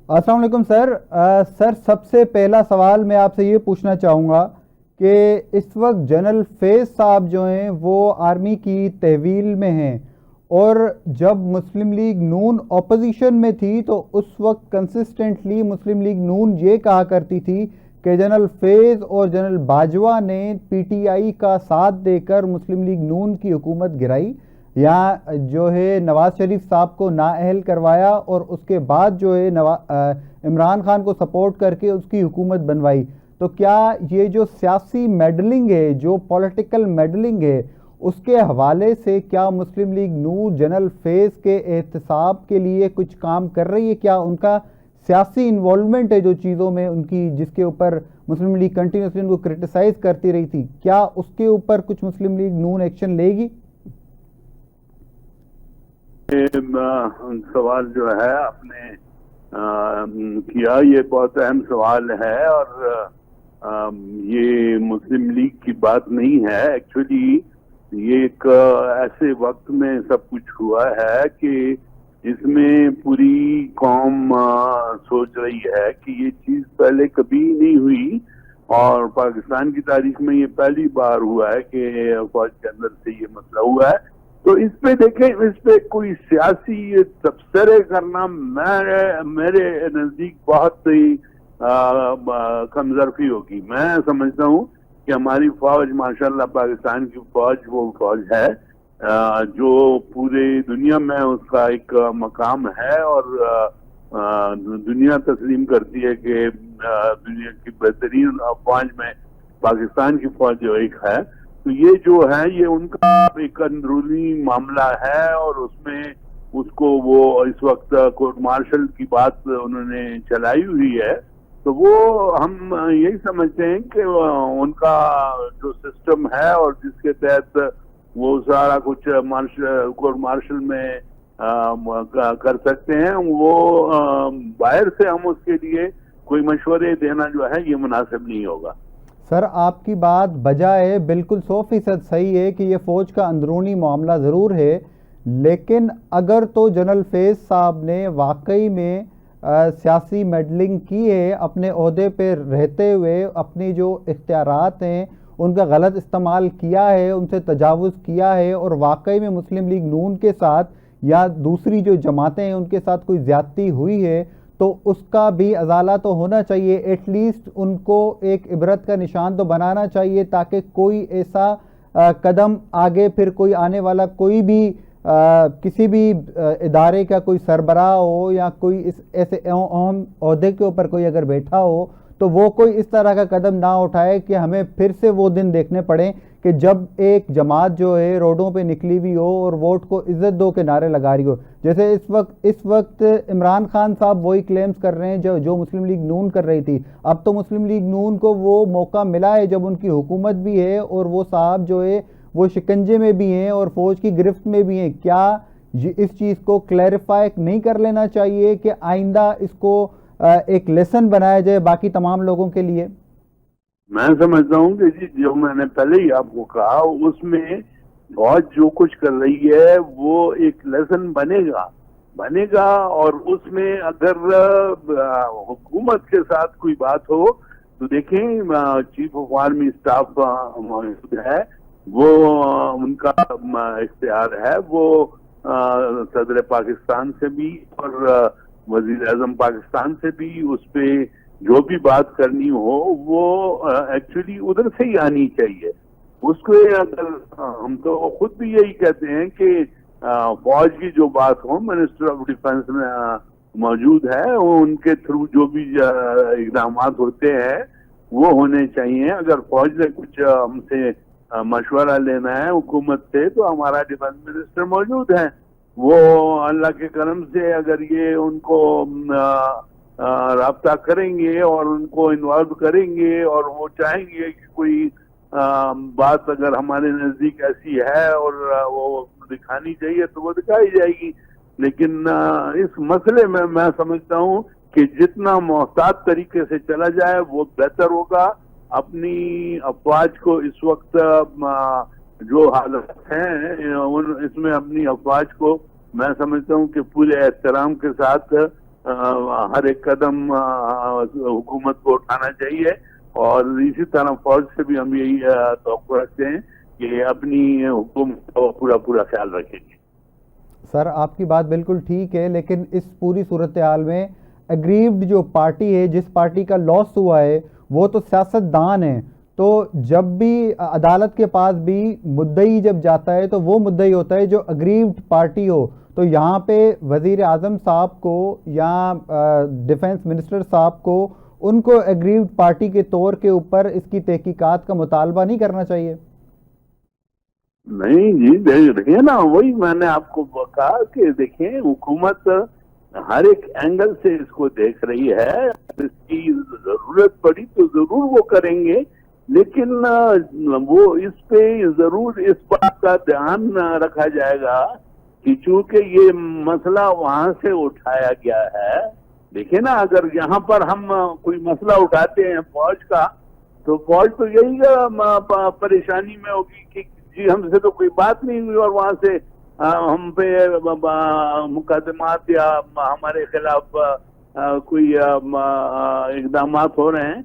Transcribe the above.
अस्सलाम वालेकुम sir. Sir, सबसे पहला सवाल मैं आपसे ये पूछना चाहूँगा कि इस वक्त जनरल फैज़ साहब जो हैं वो आर्मी की तहवील में हैं, और जब मुस्लिम लीग नून ऑपोजिशन में थी तो उस वक्त कंसिस्टेंटली मुस्लिम लीग नून ये कहा करती थी कि जनरल फैज़ और जनरल बाजवा ने पीटीआई का साथ देकर मुस्लिम लीग नून की हुकूमत गिराई, यहाँ जो है नवाज शरीफ साहब को नाअहल करवाया और उसके बाद जो है इमरान खान को सपोर्ट करके उसकी हुकूमत बनवाई। तो क्या ये जो सियासी मेडलिंग है, जो पॉलिटिकल मेडलिंग है, उसके हवाले से क्या मुस्लिम लीग नून जनरल फैज़ के एहतसाब के लिए कुछ काम कर रही है? क्या उनका सियासी इन्वॉल्वमेंट है जो चीज़ों में उनकी, जिसके ऊपर मुस्लिम लीग कंटिन्यूसली उनको क्रिटिसाइज करती रही थी, क्या उसके ऊपर कुछ मुस्लिम लीग नून एक्शन लेगी? सवाल जो है आपने किया, ये बहुत अहम सवाल है। और ये मुस्लिम लीग की बात नहीं है। एक्चुअली ये एक ऐसे वक्त में सब कुछ हुआ है कि इसमें पूरी कौम सोच रही है कि ये चीज पहले कभी नहीं हुई, और पाकिस्तान की तारीख में ये पहली बार हुआ है कि फौज के अंदर से ये मसला हुआ है। तो इस पे देखें, इस पे कोई सियासी तबसरे करना मेरे नजदीक बहुत ही कमजोरी होगी। मैं समझता हूँ कि हमारी फौज माशाल्लाह, पाकिस्तान की फौज वो फौज है जो पूरे दुनिया में उसका एक मकाम है, और दुनिया तस्लीम करती है कि दुनिया की बेहतरीन फौज में पाकिस्तान की फौज जो एक है। तो ये जो है ये उनका एक अंदरूनी मामला है, और उसमें उसको वो इस वक्त कोर्ट मार्शल की बात उन्होंने चलाई हुई है। तो वो हम यही समझते हैं कि उनका जो सिस्टम है और जिसके तहत वो सारा कुछ कोर्ट मार्शल में कर सकते हैं, वो बाहर से हम उसके लिए कोई मशवरे देना जो है ये मुनासिब नहीं होगा। सर, आपकी बात बजाय बिल्कुल 100% सही है कि ये फ़ौज का अंदरूनी मामला ज़रूर है, लेकिन अगर तो जनरल फैज़ साहब ने वाकई में सियासी मेडलिंग की है, अपने ओहदे पे रहते हुए अपनी जो इख्तियारात हैं उनका गलत इस्तेमाल किया है, उनसे तजावुज़ किया है, और वाकई में मुस्लिम लीग नून के साथ या दूसरी जो जमातें हैं उनके साथ कोई ज़्यादती हुई है, तो उसका भी अजाला तो होना चाहिए। एटलीस्ट उनको एक इबरत का निशान तो बनाना चाहिए, ताकि कोई ऐसा कदम आगे फिर कोई आने वाला कोई भी किसी भी इदारे का कोई सरबराह हो या कोई इस ऐसे अहम ओहदे के ऊपर कोई अगर बैठा हो, तो वो कोई इस तरह का कदम ना उठाए कि हमें फिर से वो दिन देखने पड़े कि जब एक जमात जो है रोडों पे निकली हुई हो और वोट को इज्जत दो के नारे लगा रही हो। जैसे इस वक्त इमरान खान साहब वही क्लेम्स कर रहे हैं जो मुस्लिम लीग नून कर रही थी। अब तो मुस्लिम लीग नून को वो मौका मिला है जब उनकी हुकूमत भी है और वो साहब जो है वो शिकंजे में भी हैं और फौज की गिरफ्त में भी हैं। क्या इस चीज़ को क्लैरिफाई नहीं कर लेना चाहिए कि आइंदा इसको एक लेसन बनाया जाए बाकी तमाम लोगों के लिए? मैं समझता हूँ कि जी, जो मैंने पहले ही आपको कहा, उसमें फौज जो कुछ कर रही है वो एक लेसन बनेगा। और उसमें अगर हुकूमत के साथ कोई बात हो तो देखें, चीफ ऑफ आर्मी स्टाफ मौजूद है, वो उनका इख्तियार है, वो सदर पाकिस्तान से भी और वजीर आजम पाकिस्तान से भी उस पर जो भी बात करनी हो वो एक्चुअली उधर से ही आनी चाहिए। उसको अगर हम तो खुद भी यही कहते हैं कि फौज की जो बात हो, मिनिस्टर ऑफ डिफेंस में मौजूद है, वो उनके थ्रू जो भी इकदाम होते हैं वो होने चाहिए। अगर फौज ने कुछ हमसे मशवरा लेना है हुकूमत से, तो हमारा डिफेंस मिनिस्टर मौजूद है। वो अल्लाह के करम से अगर ये उनको राब्ता करेंगे और उनको इन्वॉल्व करेंगे और वो चाहेंगे कि कोई बात अगर हमारे नजदीक ऐसी है और वो दिखानी चाहिए तो वो दिखाई जाएगी। लेकिन इस मसले में मैं समझता हूँ कि जितना मोहतात तरीके से चला जाए वो बेहतर होगा। अपनी अफवाज को इस वक्त जो हालत है इसमें अपनी अफवाज को मैं समझता हूँ कि पूरे एहतराम के साथ हर एक कदम हुकूमत को उठाना चाहिए। और इसी तरह फौज से भी हम यही तवक्को रखते हैं कि अपनी हुकूमत का पूरा पूरा ख्याल रखेंगे। सर आपकी बात बिल्कुल ठीक है, लेकिन इस पूरी सूरत हाल में एग्रीव्ड जो पार्टी है, जिस पार्टी का लॉस हुआ है, वो तो सियासतदान है। तो जब भी अदालत के पास भी मुद्दई जब जाता है तो वो मुद्दई होता है जो एग्रीव्ड पार्टी हो। तो यहाँ पे वजीर आजम साहब को या डिफेंस मिनिस्टर साहब को उनको एग्रीव्ड पार्टी के तौर के ऊपर इसकी तहकीकात का मुतालबा नहीं करना चाहिए? नहीं जी, देखिए ना, वही मैंने आपको कहा कि देखिए हुकूमत हर एक एंगल से इसको देख रही है। इसकी जरूरत पड़ी तो जरूर वो करेंगे, लेकिन वो इस पे जरूर इस बात का ध्यान रखा जाएगा कि चूंकि ये मसला वहां से उठाया गया है। देखिए ना, अगर यहाँ पर हम कोई मसला उठाते हैं फौज का, तो फौज तो यही परेशानी में होगी कि जी हमसे तो कोई बात नहीं हुई, और वहां से हम पे मुकदमात या हमारे खिलाफ कोई इकदाम हो रहे हैं।